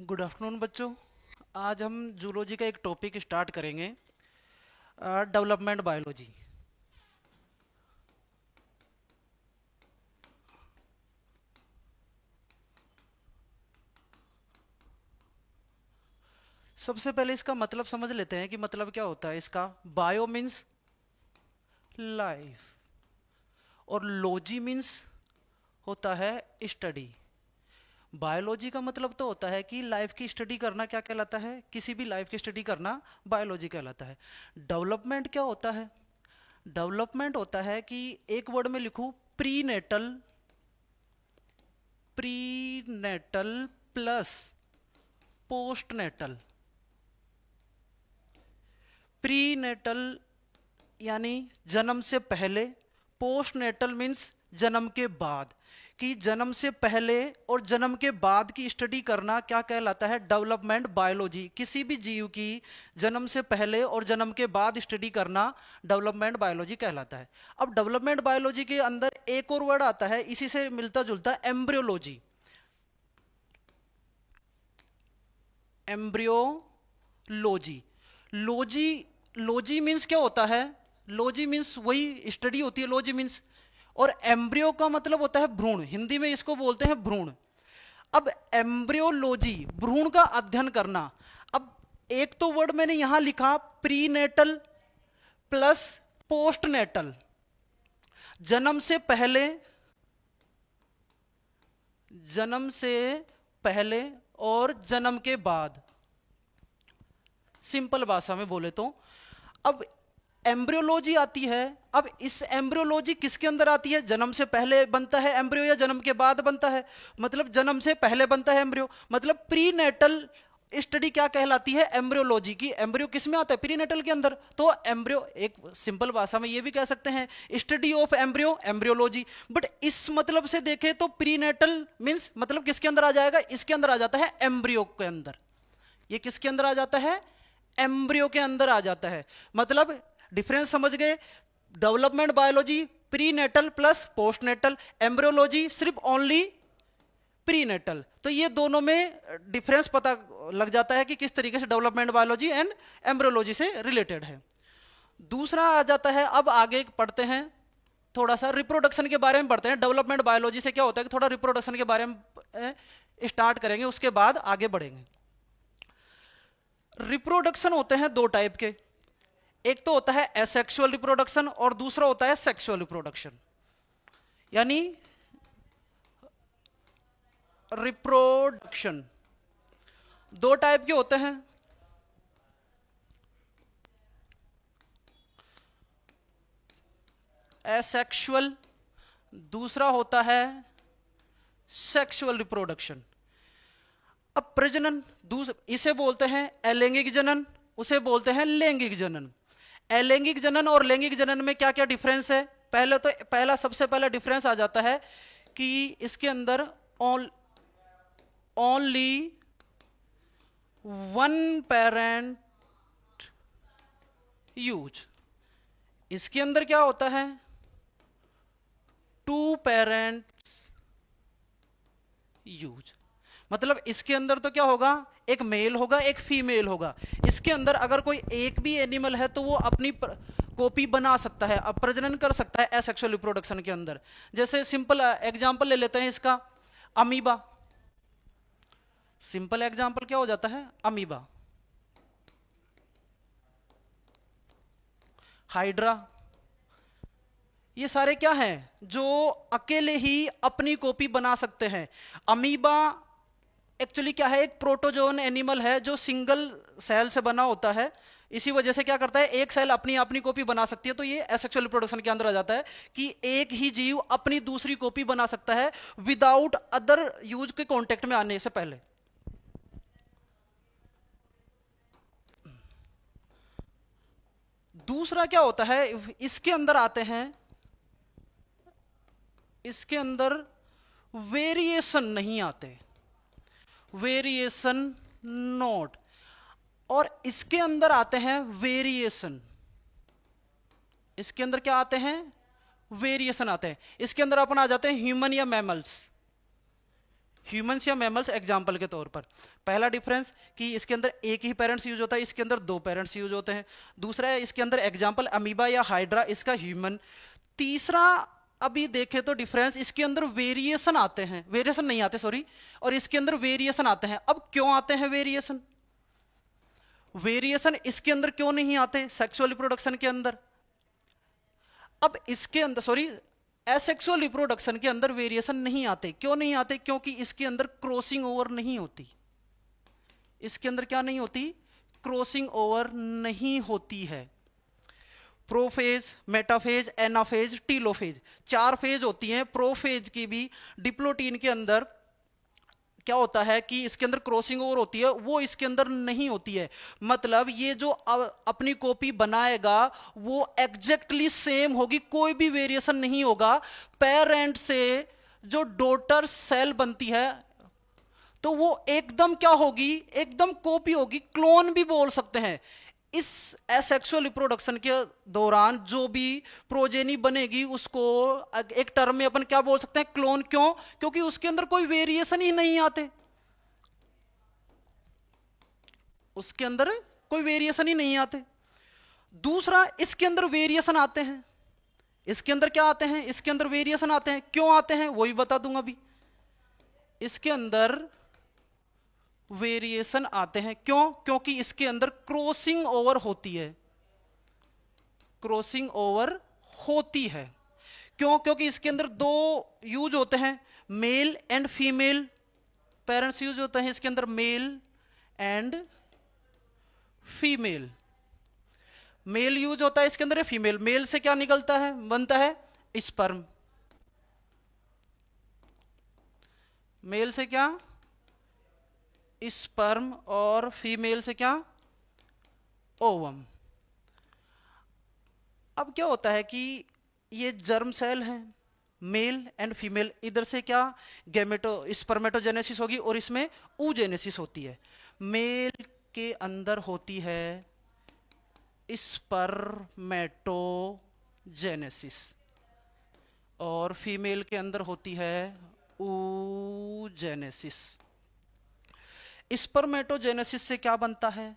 Good afternoon बच्चों। आज हम जूलॉजी का एक टॉपिक स्टार्ट करेंगे, डेवलपमेंट बायोलॉजी। सबसे पहले इसका मतलब समझ लेते हैं कि मतलब क्या होता है इसका। बायो मीन्स लाइफ और लॉजी मीन्स होता है स्टडी। बायोलॉजी का मतलब तो होता है कि लाइफ की स्टडी करना क्या कहलाता है, किसी भी लाइफ की स्टडी करना बायोलॉजी कहलाता है। डेवलपमेंट क्या होता है? डेवलपमेंट होता है कि एक वर्ड में लिखूं, prenatal, prenatal plus postnatal. Prenatal यानी जन्म से पहले, पोस्टनेटल मीन्स जन्म के बाद। कि जन्म से पहले और जन्म के बाद की स्टडी करना क्या कहलाता है? Development biology. किसी भी जीव की जन्म से पहले और जन्म के बाद स्टडी करना डेवलपमेंट बायोलॉजी कहलाता है। अब डेवलपमेंट बायोलॉजी के अंदर एक और वर्ड आता है इसी से मिलता जुलता, embryology. Embryology, logy, logy means क्या होता है? लॉजी मीन्स वही स्टडी होती है, लॉजी मीन्स। और एम्ब्रियो का मतलब होता है भ्रूण, हिंदी में इसको बोलते हैं भ्रूण। अब एम्ब्रियोलॉजी, भ्रूण का अध्ययन करना। अब एक तो वर्ड मैंने यहां लिखा प्रीनेटल प्लस पोस्टनेटल, जन्म से पहले, जन्म से पहले और जन्म के बाद, सिंपल भाषा में बोले तो। अब एम्ब्रियोलॉजी आती है। अब इस एम्ब्रियोलॉजी किसके अंदर आती है? जन्म से पहले बनता है एम्ब्रियो या जन्म के बाद बनता है? मतलब जन्म से पहले बनता है एम्ब्रियो। मतलब प्रीनेटल स्टडी क्या कहलाती है? एम्ब्रियोलॉजी की। एम्ब्रियो किस में आता है? प्रीनेटल के अंदर। तो एम्ब्रियो, एक सिंपल भाषा में ये भी कह सकते हैं study of embryo, embryology. But इस मतलब से देखें तो प्रीनेटल मींस मतलब किसके अंदर आ जाएगा? इसके अंदर आ जाता है एम्ब्रियो के अंदर। ये किसके अंदर आ जाता है? एम्ब्रियो के अंदर आ जाता है। मतलब डिफरेंस समझ गए? Development biology prenatal plus postnatal, embryology सिर्फ ओनली प्रीनेटल। तो ये दोनों में डिफरेंस पता लग जाता है कि किस तरीके से डेवलपमेंट बायोलॉजी एंड एम्ब्रियोलॉजी से रिलेटेड है। दूसरा आ जाता है, अब आगे पढ़ते हैं, थोड़ा सा रिप्रोडक्शन के बारे में पढ़ते हैं। डेवलपमेंट बायोलॉजी से क्या होता है कि थोड़ा रिप्रोडक्शन के बारे में स्टार्ट करेंगे, उसके बाद आगे बढ़ेंगे। रिप्रोडक्शन होते हैं दो टाइप के, एक तो होता है एसेक्सुअल रिप्रोडक्शन और दूसरा होता है सेक्सुअल रिप्रोडक्शन। यानी रिप्रोडक्शन दो टाइप के होते हैं। एसेक्सुअल, दूसरा होता है सेक्सुअल रिप्रोडक्शन। अब प्रजनन, इसे बोलते हैं अलैंगिक जनन, उसे बोलते हैं लैंगिक जनन। अलैंगिक जनन और लैंगिक जनन में क्या क्या डिफरेंस है? पहले तो सबसे पहला डिफरेंस आ जाता है कि इसके अंदर ओनली वन पेरेंट यूज। इसके अंदर क्या होता है? Two parent use. मतलब इसके अंदर तो क्या होगा? एक मेल होगा, एक फीमेल होगा। इसके अंदर अगर कोई एक भी एनिमल है तो वो अपनी कॉपी बना सकता है, अब प्रजनन कर सकता है एसेक्सुअल रिप्रोडक्शन के अंदर। जैसे सिंपल एग्जांपल ले लेते हैं इसका, अमीबा। सिंपल एग्जांपल क्या हो जाता है? अमीबा, हाइड्रा, ये सारे क्या हैं? जो अकेले ही अपनी कॉपी बना सकते हैं। अमीबा एक्चुअली क्या है? एक प्रोटोजोन एनिमल है जो सिंगल सेल से बना होता है। इसी वजह से क्या करता है, एक सेल अपनी अपनी कॉपी बना सकती है। तो ये एसेक्सुअल रिप्रोडक्शन के अंदर आ जाता है कि एक ही जीव अपनी दूसरी कॉपी बना सकता है विदाउट अदर यूज के कांटेक्ट में आने से पहले। दूसरा क्या होता है, इसके अंदर आते हैं, इसके अंदर वेरिएशन नहीं आते, वेरिएशन नोट। और इसके अंदर आते हैं वेरिएशन। इसके अंदर क्या आते हैं? वेरिएशन आते हैं। इसके अंदर अपन आ जाते हैं ह्यूमन या मैमल्स। ह्यूमंस या मैमल्स एग्जाम्पल के तौर पर। पहला डिफरेंस कि इसके अंदर एक ही पेरेंट्स यूज होता है, इसके अंदर दो पेरेंट्स यूज होते हैं। दूसरा है इसके अंदर एग्जाम्पल अमीबा या हाइड्रा, इसका ह्यूमन। तीसरा अभी देखें तो डिफरेंस इसके अंदर वेरिएशन आते हैं, वेरिएशन नहीं आते सॉरी, और इसके अंदर वेरिएशन आते हैं। अब क्यों आते हैं वेरिएशन? वेरिएशन इसके अंदर क्यों नहीं आते सेक्सुअल रिप्रोडक्शन के अंदर? अब इसके अंदर सॉरी एसेक्सुअल रिप्रोडक्शन के अंदर वेरिएशन नहीं आते। क्यों नहीं आते? क्योंकि इसके अंदर क्रॉसिंग ओवर नहीं होती। इसके अंदर क्या नहीं होती? क्रॉसिंग ओवर नहीं होती है। Prophase, metaphase, anaphase, telophase, 4 phase होती हैं। प्रोफेज की भी डिप्लोटीन के अंदर क्या होता है कि इसके अंदर क्रॉसिंग ओवर होती है, वो इसके अंदर नहीं होती है। मतलब ये जो अपनी कॉपी बनाएगा वो एग्जैक्टली सेम होगी, कोई भी वेरिएशन नहीं होगा। पेरेंट से जो डॉटर सेल बनती है तो वो एकदम क्या होगी? एकदम कॉपी होगी, क्लोन भी बोल सकते हैं। इस एसेक्सुअल रिप्रोडक्शन के दौरान जो भी प्रोजेनी बनेगी उसको एक टर्म में अपन क्या बोल सकते हैं? क्लोन। क्यों? क्योंकि उसके अंदर कोई वेरिएशन ही नहीं आते, उसके अंदर कोई वेरिएशन ही नहीं आते। दूसरा, इसके अंदर वेरिएशन आते हैं। इसके अंदर क्या आते हैं? इसके अंदर वेरिएशन आते हैं। क्यों आते हैं वही बता दूंगा अभी। इसके अंदर वेरिएशन आते हैं क्यों? क्योंकि इसके अंदर क्रॉसिंग ओवर होती है। क्रॉसिंग ओवर होती है क्यों? क्योंकि इसके अंदर दो यूज होते हैं, male and female parents use होते हैं इसके अंदर, male and female. Male use होता है इसके अंदर, फीमेल। मेल से क्या निकलता है? बनता है स्पर्म। मेल से क्या? स्पर्म। और फीमेल से क्या? ओवम। अब क्या होता है कि ये जर्म सेल है, मेल एंड फीमेल। इधर से क्या? स्पर्मेटोजेनेसिस होगी और इसमें oogenesis होती है। मेल के अंदर होती है स्पर्मेटोजेनेसिस और फीमेल के अंदर होती है oogenesis। स्पर्मेटोजेनेसिस से क्या बनता है?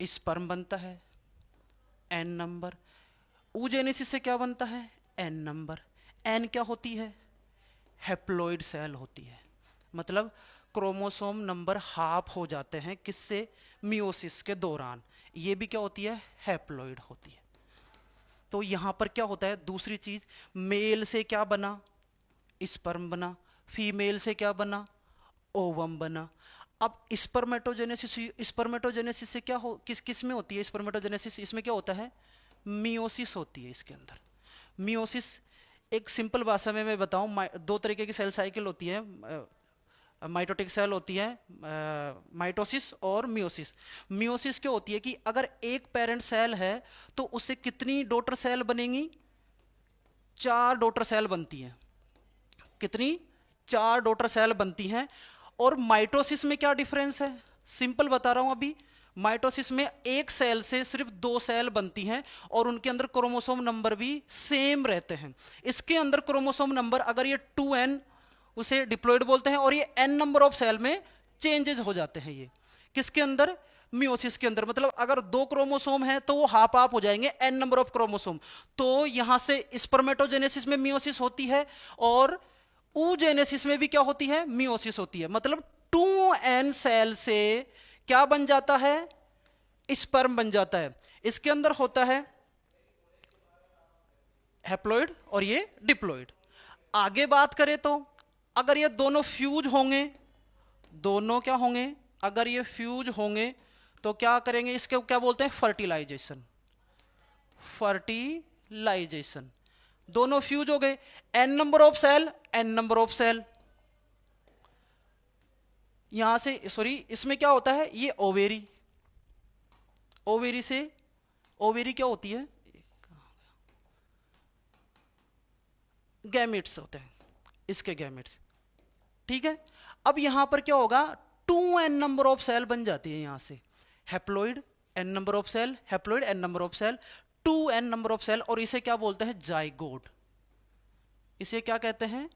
स्पर्म बनता है n नंबर। oogenesis से क्या बनता है? n number. n क्या होती है? हैप्लॉइड सेल होती है। मतलब क्रोमोसोम नंबर हाफ हो जाते हैं किससे? मियोसिस के दौरान। ये भी क्या होती है? हैप्लॉइड होती है। तो यहां पर क्या होता है? दूसरी चीज, मेल से क्या बना? स्पर्म बना। फीमेल से क्या बना? ओवम बना। अब स्पर्मेटोजेनेसिस से क्या हो, किस में होती है स्पर्मेटोजेनेसिस? इसमें क्या होता है? मियोसिस होती है इसके अंदर। मियोसिस एक सिंपल भाषा में मैं बताऊं, दो तरीके की सेल साइकिल होती है। माइटोटिक सेल होती है, माइटोसिस और मियोसिस। मियोसिस क्या होती है कि अगर एक पेरेंट सेल है तो उससे कितनी डॉटर सेल बनेंगी? 4 डॉटर सेल बनती हैं। कितनी? 4 डॉटर सेल बनती हैं। और माइटोसिस में क्या डिफरेंस है? सिंपल बता रहा हूं अभी। माइटोसिस में एक सेल से सिर्फ 2 सेल बनती हैं और उनके अंदर क्रोमोसोम नंबर भी सेम रहते हैं। इसके अंदर क्रोमोसोम नंबर अगर ये 2n, उसे डिप्लॉइड बोलते हैं, और ये n नंबर ऑफ सेल में चेंजेस हो जाते हैं। ये किसके अंदर? मियोसिस के अंदर। मतलब अगर 2 क्रोमोसोम है तो वो हाफ हाफ हो जाएंगे, n नंबर ऑफ क्रोमोसोम। तो यहां से स्पर्मेटोजेनेसिस में मियोसिस होती है और oogenesis में भी क्या होती है? मियोसिस होती है। मतलब 2n सेल से क्या बन जाता है? स्पर्म बन जाता है। इसके अंदर होता है हैप्लॉइड और ये डिप्लॉइड। आगे बात करें तो अगर ये दोनों फ्यूज होंगे, दोनों क्या होंगे? अगर ये फ्यूज होंगे तो क्या करेंगे? इसके क्या बोलते हैं? फर्टिलाइजेशन। फर्टिलाइजेशन। दोनों फ्यूज हो गए, n number of cell, n number of cell. यहां से सॉरी, इसमें क्या होता है? ये ओवेरी। ओवेरी से, ओवेरी क्या होती है? गैमेट्स होते हैं, इसके गैमेट्स। ठीक है। अब यहां पर क्या होगा? 2n नंबर ऑफ सेल बन जाती है यहां से। Haploid n number of cell, haploid n number of cell, 2n number of cell. और इसे क्या बोलते हैं? जाइगोट। इसे क्या कहते हैं?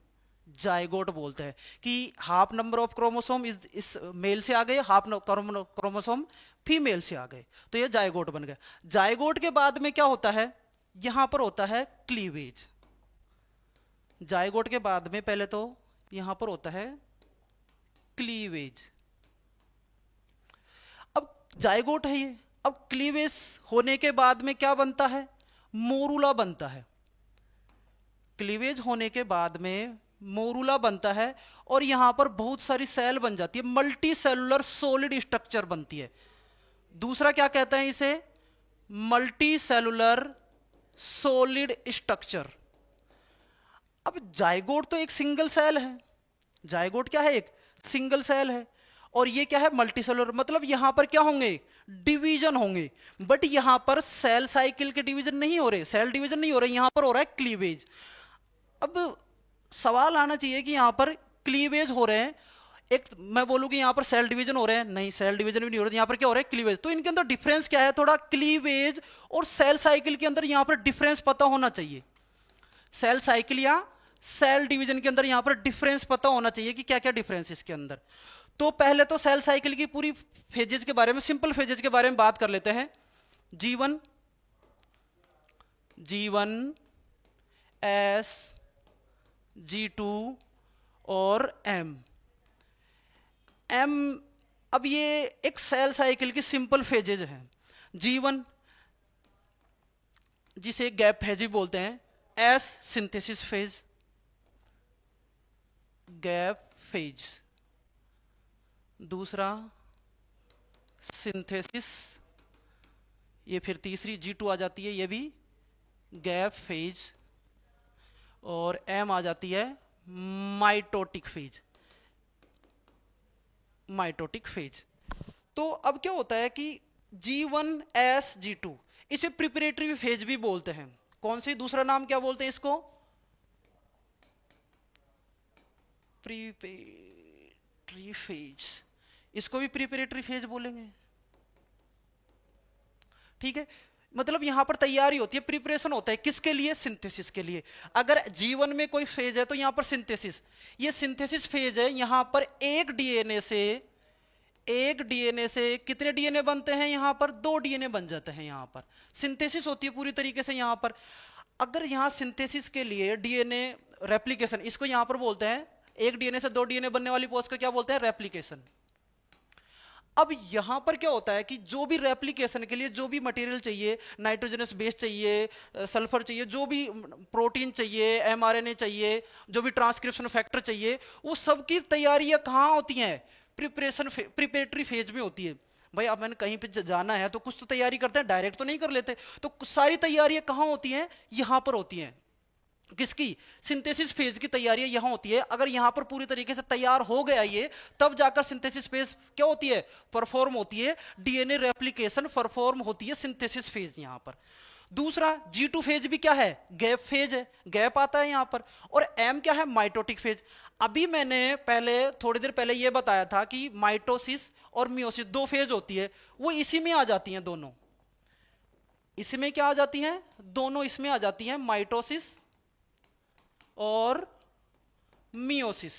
जायगोट बोलते हैं कि हाफ नंबर ऑफ क्रोमोसोम इस मेल से आ गए, हाफ क्रोमोसोम फीमेल से आ गए, तो ये जायगोट बन गया। जायगोट के बाद में क्या होता है, यहां पर होता है क्लीवेज। जायगोट के बाद में पहले तो यहां पर होता है क्लीवेज। अब जायगोट है ये, अब क्लीवेज होने के बाद में क्या बनता है, मोरूला बनता है। क्लीवेज होने के बाद में मोरूला बनता है और यहां पर बहुत सारी सेल बन जाती है, मल्टी सेलुलर सॉलिड स्ट्रक्चर बनती है। दूसरा क्या कहते हैं इसे, मल्टी सेलुलर सॉलिड स्ट्रक्चर। अब जायगोट तो एक सिंगल सेल है, जायगोट क्या है, एक सिंगल सेल है, और ये क्या है, मल्टी सेलुलर, मतलब यहां पर क्या होंगे, डिवीजन होंगे। बट यहां पर सेल साइकिल के डिवीजन नहीं हो रहे, सेल डिवीजन नहीं हो रहे, यहां पर हो रहा है क्लीवेज। अब सवाल आना चाहिए कि यहां पर क्लीवेज हो रहे हैं, एक मैं बोलूं कि यहां पर सेल डिवीजन हो रहे हैं, नहीं सेल डिवीजन भी नहीं हो रहा, यहां पर क्या हो रहा है, क्लीवेज। तो इनके अंदर डिफरेंस क्या है, थोड़ा क्लीवेज और सेल साइकिल के अंदर यहां पर डिफरेंस पता होना चाहिए। सेल साइकिल या सेल डिवीजन के अंदर यहां पर डिफरेंस पता होना चाहिए कि क्या क्या डिफरेंस इसके अंदर। तो पहले तो सेल साइकिल की पूरी फेजेज के बारे में, सिंपल फेजेज के बारे में बात कर लेते हैं। G1 S, G2 और M। अब ये एक सेल साइकिल की सिंपल फेजेज हैं। G1 जिसे गैप फेज भी बोलते हैं, S synthesis phase, gap phase. दूसरा सिंथेसिस, ये फिर तीसरी G2 आ जाती है, ये भी गैप फेज, और M आ जाती है माइटोटिक फेज, माइटोटिक फेज। तो अब क्या होता है कि G1 S G2 इसे प्रिपरेटरी फेज भी बोलते हैं। कौन सी, दूसरा नाम क्या बोलते हैं इसको, प्रिपरेटरी फेज, इसको भी प्रिपरेटरी फेज बोलेंगे। ठीक है, मतलब यहां पर तैयारी होती है, प्रिपरेशन होता है, किसके लिए, सिंथेसिस के लिए। अगर G1 में कोई फेज है तो यहां पर सिंथेसिस, ये सिंथेसिस फेज है, यहां पर एक डीएनए से कितने डीएनए बनते हैं, यहां पर 2 डीएनए बन जाते हैं, यहां पर सिंथेसिस होती है पूरी तरीके से। यहां पर अगर यहां सिंथेसिस के लिए डीएनए रेप्लिकेशन, इसको यहां पर बोलते हैं, एक डीएनए से 2 डीएनए बनने वाली प्रोसेस को क्या बोलते हैं, रेप्लिकेशन। अब यहां पर क्या होता है कि जो भी रेप्लिकेशन के लिए जो भी मटेरियल चाहिए, नाइट्रोजनस बेस चाहिए, सल्फर चाहिए, जो भी प्रोटीन चाहिए, एमआरएनए चाहिए, जो भी ट्रांसक्रिप्शन फैक्टर चाहिए, वो सब की तैयारियां कहां होती हैं, प्रिपरेटरी फेज में होती है। भाई अब मैंने कहीं पे जाना है तो कुछ तो तैयारी करते हैं, डायरेक्ट तो नहीं कर लेते, तो सारी तैयारियां कहां होती हैं, यहां पर होती हैं। किसकी, सिंथेसिस फेज की तैयारी यहां होती है। अगर यहां पर पूरी तरीके से तैयार हो गया ये, तब जाकर सिंथेसिस फेज क्या होती है, परफॉर्म होती है, डीएनए रेप्लिकेशन परफॉर्म होती है सिंथेसिस फेज यहां पर। दूसरा G2 फेज भी क्या है, गैप फेज है, गैप आता है यहां पर। और M क्या है, माइटोटिक फेज। अभी मैंने पहले थोड़ी देर पहले यह बताया था कि माइटोसिस और मियोसिस 2 फेज होती है, वो इसी में आ जाती हैं दोनों। इसमें क्या आ जाती हैं, दोनों इसमें आ जाती हैं, माइटोसिस और मियोसिस,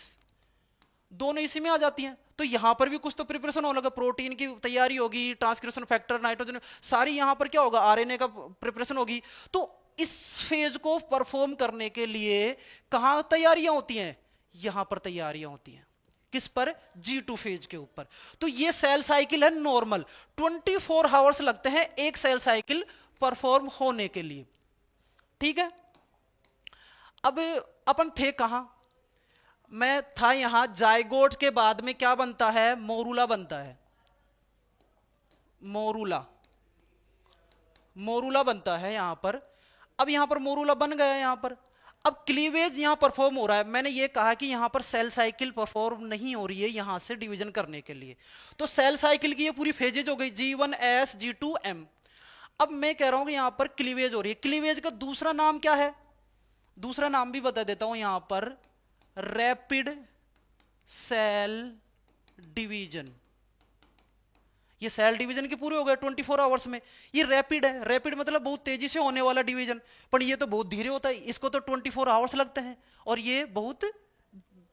दोनों इसी में आ जाती हैं। तो यहां पर भी कुछ तो प्रिपरेशन होगा, प्रोटीन की तैयारी होगी, ट्रांसक्रिप्शन फैक्टर, नाइट्रोजन, सारी यहां पर क्या होगा, आरएनए का प्रिपरेशन होगी। तो इस फेज को परफॉर्म करने के लिए कहां तैयारियां होती हैं, यहां पर तैयारियां होती हैं, किस पर, G2 फेज के ऊपर। तो ये सेल साइकिल है नॉर्मल, 24 आवर्स लगते हैं एक सेल साइकिल परफॉर्म होने के लिए। ठीक है, अब अपन थे कहां, मैं था यहां, जायगोट के बाद में क्या बनता है, मोरूला बनता है, मोरूला, मोरूला बनता है यहां पर। अब यहां पर मोरूला बन गया यहां पर। अब क्लीवेज यहां परफॉर्म हो रहा है, मैंने ये कहा कि यहां पर सेल साइकिल परफॉर्म नहीं हो रही है यहां से डिवीजन करने के लिए, तो सेल साइकिल की ये पूरी फेजेज हो गई, G1 S G2 M। अब मैं कह रहा हूं कि यहां पर क्लीवेज हो रही है, क्लीवेज का दूसरा नाम क्या है, दूसरा नाम भी बता देता हूं यहां पर, रैपिड सेल डिवीजन। ये सेल डिवीजन के पूरे हो गए 24 आवर्स में। ये रैपिड है, रैपिड मतलब बहुत तेजी से होने वाला डिवीजन, पर ये तो बहुत धीरे होता है, इसको तो 24 आवर्स लगते हैं, और ये बहुत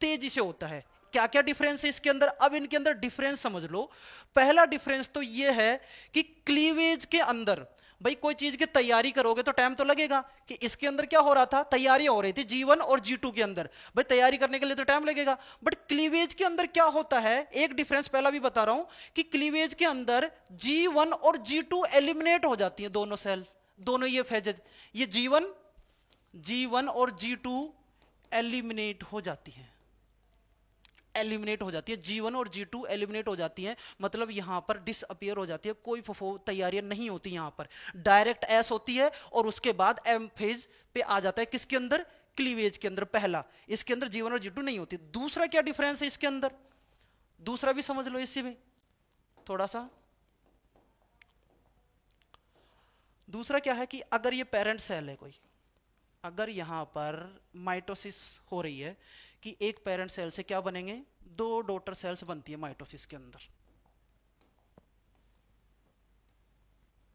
तेजी से होता है। क्या क्या डिफरेंस है इसके अंदर? अब इनके अंदर डिफरेंस समझ लो। पहला डिफरेंस तो ये है कि क्लीवेज के अंदर, भाई कोई चीज की तैयारी करोगे तो टाइम तो लगेगा, कि इसके अंदर क्या हो रहा था, तैयारी हो रही थी G1 और G2 के अंदर, भाई तैयारी करने के लिए तो टाइम लगेगा। बट क्लीवेज के अंदर क्या होता है, एक डिफरेंस पहला भी बता रहा हूं, कि क्लीवेज के अंदर G1 और G2 एलिमिनेट हो जाती है, दोनों सेल, दोनों ये फेजेज, ये G1 और G2 एलिमिनेट हो जाती है, एलिमिनेट हो जाती है, G1 और G2 एलिमिनेट हो जाती है, मतलब यहां पर डिसअपियर हो जाती है, कोई तैयारियां नहीं होती, यहां पर डायरेक्ट एस होती है और उसके बाद एम फेज पे आ जाता है, किसके अंदर, क्लीवेज के अंदर। पहला, इसके अंदर G1 और G2 नहीं होती। दूसरा क्या डिफरेंस है इसके अंदर, दूसरा भी समझ लो इसी में थोड़ा सा। दूसरा क्या है कि अगर ये पेरेंट सेल है कोई, अगर यहां पर माइटोसिस हो रही है, कि एक पेरेंट सेल से क्या बनेंगे, दो डॉटर सेल्स बनती है माइटोसिस के अंदर,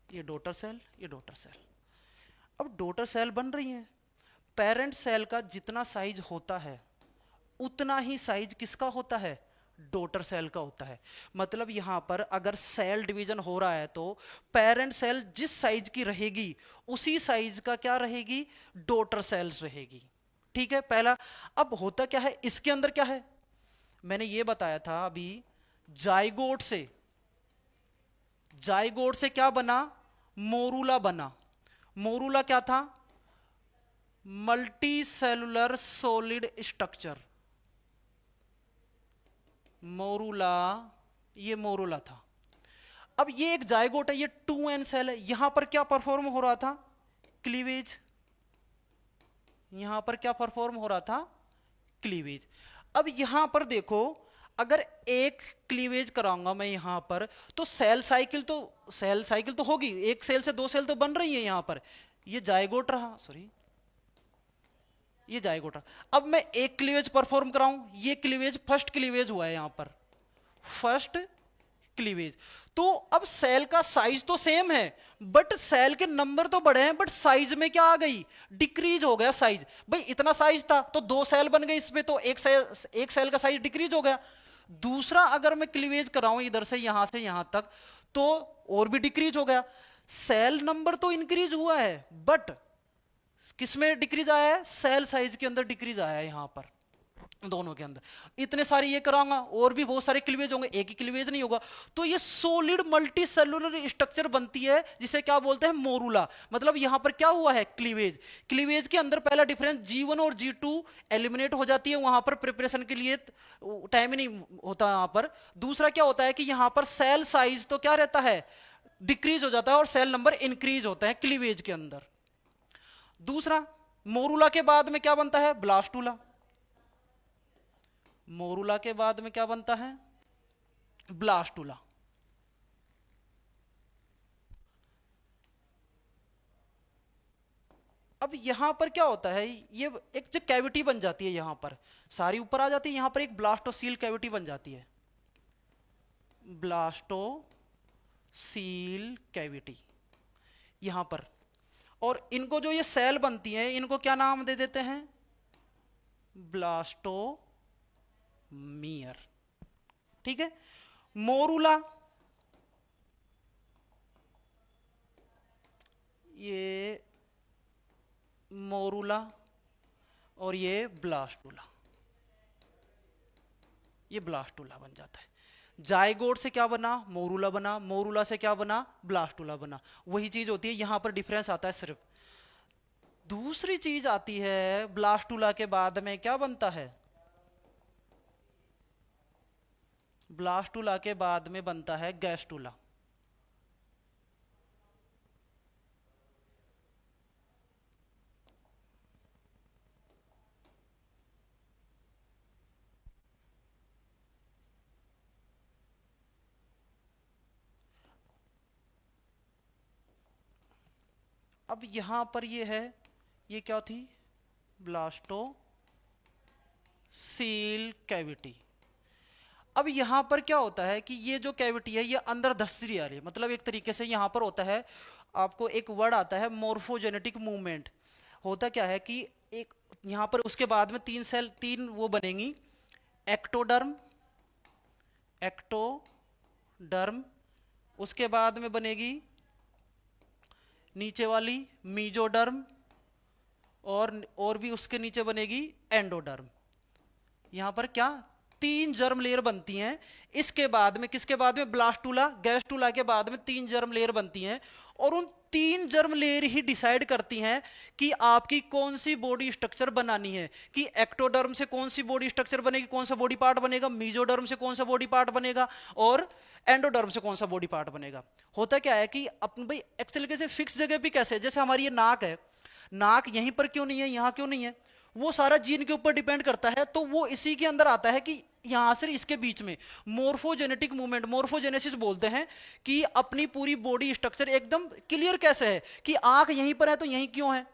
ये डॉटर सेल, ये डॉटर सेल। अब डॉटर सेल बन रही है, पेरेंट सेल का जितना साइज होता है उतना ही साइज किसका होता है, डॉटर सेल का होता है। मतलब यहां पर अगर सेल डिवीजन हो रहा है तो पेरेंट सेल जिस साइज की रहेगी उसी साइज का क्या रहेगी, डॉटर सेल्स रहेगी। ठीक है, पहला। अब होता क्या है इसके अंदर, क्या है मैंने ये बताया था अभी, जाइगोट से, जाइगोट से क्या बना, मोरूला बना। मोरूला क्या था, multi cellular solid structure, morula, ये मोरूला था। अब ये एक जाइगोट है, ये 2n सेल है, यहां पर क्या परफॉर्म हो रहा था, क्लीवेज, यहां पर क्या परफॉर्म हो रहा था, क्लीवेज। अब यहां पर देखो, अगर एक क्लीवेज कराऊंगा मैं यहां पर, तो सेल साइकिल तो होगी, एक सेल से दो सेल तो बन रही है यहां पर, ये जाइगोट रहा, सॉरी ये जाइगोट रहा। अब मैं एक क्लीवेज परफॉर्म कराऊं, ये क्लीवेज फर्स्ट क्लीवेज हुआ है यहां पर, फर्स्ट क्लीवेज। तो अब सेल का साइज तो सेम है, बट सेल के नंबर तो बड़े हैं, बट साइज में क्या आ गई, डिक्रीज हो गया साइज। भाई इतना साइज था तो दो सेल बन गए इसमें, तो एक सेल का साइज डिक्रीज हो गया। दूसरा अगर मैं क्लीवेज कराऊं इधर से यहां तक, तो और भी डिक्रीज हो गया। सेल नंबर तो इंक्रीज हुआ है, बट किसमें डिक्रीज आया है, सेल साइज के अंदर डिक्रीज आया है यहां पर, दोनों के अंदर। इतने सारे ये कराऊंगा, और भी बहुत सारे क्लीवेज होंगे, एक ही क्लीवेज नहीं होगा। तो ये सॉलिड मल्टी सेलुलर स्ट्रक्चर बनती है, जिसे क्या बोलते हैं, मोरूला। मतलब यहां पर क्या हुआ है, क्लीवेज। क्लीवेज के अंदर पहला डिफरेंस, G1 और G2 एलिमिनेट हो जाती है, वहां पर प्रिपरेशन के लिए टाइम ही नहीं होता यहां पर। दूसरा क्या होता है कि यहां पर सेल साइज तो क्या रहता है, डिक्रीज हो जाता है, और सेल नंबर इंक्रीज होता है क्लीवेज के अंदर। दूसरा, मोरूला के बाद में क्या बनता है, ब्लास्टूला। मोरूला के बाद में क्या बनता है, ब्लास्टूला। अब यहां पर क्या होता है, ये एक जो कैविटी बन जाती है, यहां पर सारी ऊपर आ जाती है, यहां पर एक ब्लास्टोसील कैविटी बन जाती है, ब्लास्टोसील कैविटी यहां पर। और इनको जो ये सेल बनती हैं, इनको क्या नाम दे देते हैं, ब्लास्टोमियर। ठीक है, मोरूला, ये मोरूला, और ये ब्लास्टूला, ये ब्लास्टूला बन जाता है। जाइगोट से क्या बना, मोरूला बना, मोरूला से क्या बना, ब्लास्टूला बना। वही चीज होती है, यहां पर डिफरेंस आता है सिर्फ। दूसरी चीज आती है, ब्लास्टूला के बाद में क्या बनता है, ब्लास्टूला के बाद में बनता है गैस्टूला। अब यहां पर ये है, ये क्या थी, ब्लास्टो सील कैविटी। अब यहां पर क्या होता है कि ये जो कैविटी है ये अंदर धंसती आ रही है, मतलब एक तरीके से यहां पर होता है, आपको एक वर्ड आता है मोर्फोजेनेटिक मूवमेंट। होता क्या है कि एक यहां पर उसके बाद में तीन वो बनेंगी, एक्टोडर्म, एक्टोडर्म, उसके बाद में बनेगी नीचे वाली मीजोडर्म, और भी उसके नीचे बनेगी एंडोडर्म। यहां पर क्या 3 जर्म लेयर बनती हैं। इसके बाद में किसके बाद में, ब्लास्टूला, गैस्टूला के बाद में 3 जर्म लेयर बनती हैं, और उन 3 जर्म लेयर ही डिसाइड करती हैं कि आपकी कौन सी बॉडी स्ट्रक्चर बनानी है, कि एक्टोडर्म से कौन सी बॉडी स्ट्रक्चर बनेगी, कौन सा बॉडी पार्ट बनेगा, मीजोडर्म से कौन सा बॉडी पार्ट बनेगा, और एंडोडर्म से कौन सा बॉडी पार्ट बनेगा। होता क्या है कि अपन भाई एक्चुअली कैसे फिक्स जगह पे कैसे, जैसे हमारी ये नाक है, नाक यहीं पर क्यों नहीं है, यहां क्यों नहीं है, वो सारा जीन के ऊपर डिपेंड करता है। तो वो इसी के अंदर आता है कि यहां से इसके बीच में मोर्फोजेनेटिक मूवमेंट, मोर्फोजेनेसिस बोलते हैं, कि अपनी पूरी बॉडी स्ट्रक्चर एकदम क्लियर कैसे है, कि आंख यहीं पर है तो यहीं क्यों है,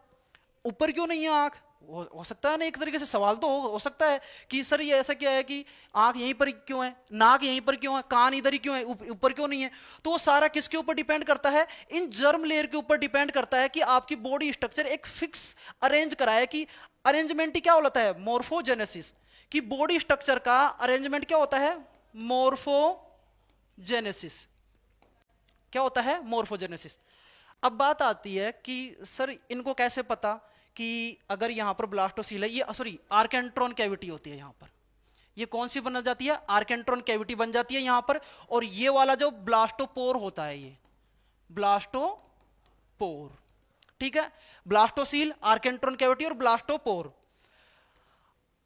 ऊपर क्यों नहीं है आंख। हो सकता है ना, एक तरीके से सवाल तो हो सकता है कि सर ये ऐसा क्या है कि आंख यहीं पर क्यों है, नाक यहीं पर क्यों है, कान इधर ही क्यों है, ऊपर क्यों नहीं है। तो वो सारा किसके ऊपर डिपेंड करता है, इन जर्म लेयर के ऊपर डिपेंड करता है कि आपकी बॉडी स्ट्रक्चर एक फिक्स अरेंज कराए, कि अरेंजमेंट ही क्या होता है, मोर्फोजेनेसिस, कि बॉडी स्ट्रक्चर का अरेंजमेंट क्या होता है, मोर्फोजेनेसिस। क्या होता है, मोर्फोजेनेसिस। अब बात आती है कि सर इनको कैसे पता कि अगर यहां पर ब्लास्टोसील है, ये सॉरी आर्केंट्रॉन कैविटी होती है यहां पर, ये कौन सी बन जाती है, आर्केंट्रॉन कैविटी बन जाती है यहां पर। और ये वाला जो ब्लास्टोपोर होता है, ये ब्लास्टोपोर, ठीक है, ब्लास्टोसील, आर्केंट्रॉन कैविटी और ब्लास्टोपोर।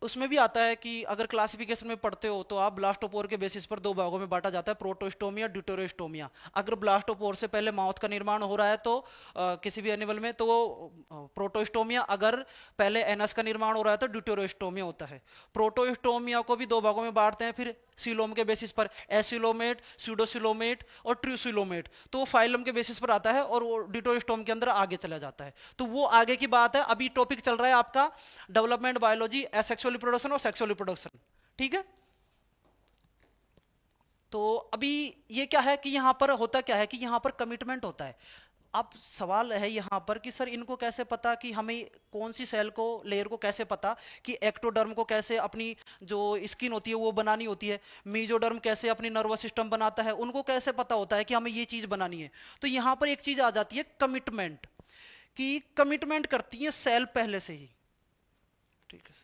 उसमें भी आता है कि अगर क्लासिफिकेशन में पढ़ते हो तो आप ब्लास्टोपोर के बेसिस पर 2 भागों में बांटा जाता है, प्रोटोस्टोमिया, ड्यूटेरोस्टोमिया। अगर ब्लास्टोपोर से पहले माउथ का निर्माण हो रहा है तो किसी भी एनिमल में तो प्रोटोस्टोमिया, अगर पहले एनस का निर्माण हो रहा है तो ड्यूटेरोस्टोमिया होता है। प्रोटोस्टोमिया को भी 2 भागों में बांटते हैं फिर सीलोम के बेसिस पर, एसिलोमेट, स्यूडोसिलोमेट और ट्रूसिलोमेट। तो वो फाइलम के बेसिस पर आता है और वो ड्यूटेरोस्टोम के अंदर आगे चला जाता है। तो वो आगे की बात है, अभी टॉपिक चल रहा है आपका डेवलपमेंट बायोलॉजी, एसेक्सुअल रिप्रोडक्शन और सेक्सुअल रिप्रोडक्शन, ठीक है। तो अभी ये क्या है कि यहां पर होता क्या है कि यहां पर कमिटमेंट होता है। अब सवाल है यहाँ पर कि सर इनको कैसे पता, कि हमें कौन सी सेल को, लेयर को कैसे पता कि एक्टोडर्म को कैसे अपनी जो स्किन होती है वो बनानी होती है, मीजोडर्म कैसे अपनी नर्वस सिस्टम बनाता है, उनको कैसे पता होता है कि हमें ये चीज बनानी है। तो यहाँ पर एक चीज आ जाती है कमिटमेंट, कि कमिटमेंट करती है सेल पहले से ही, ठीक है।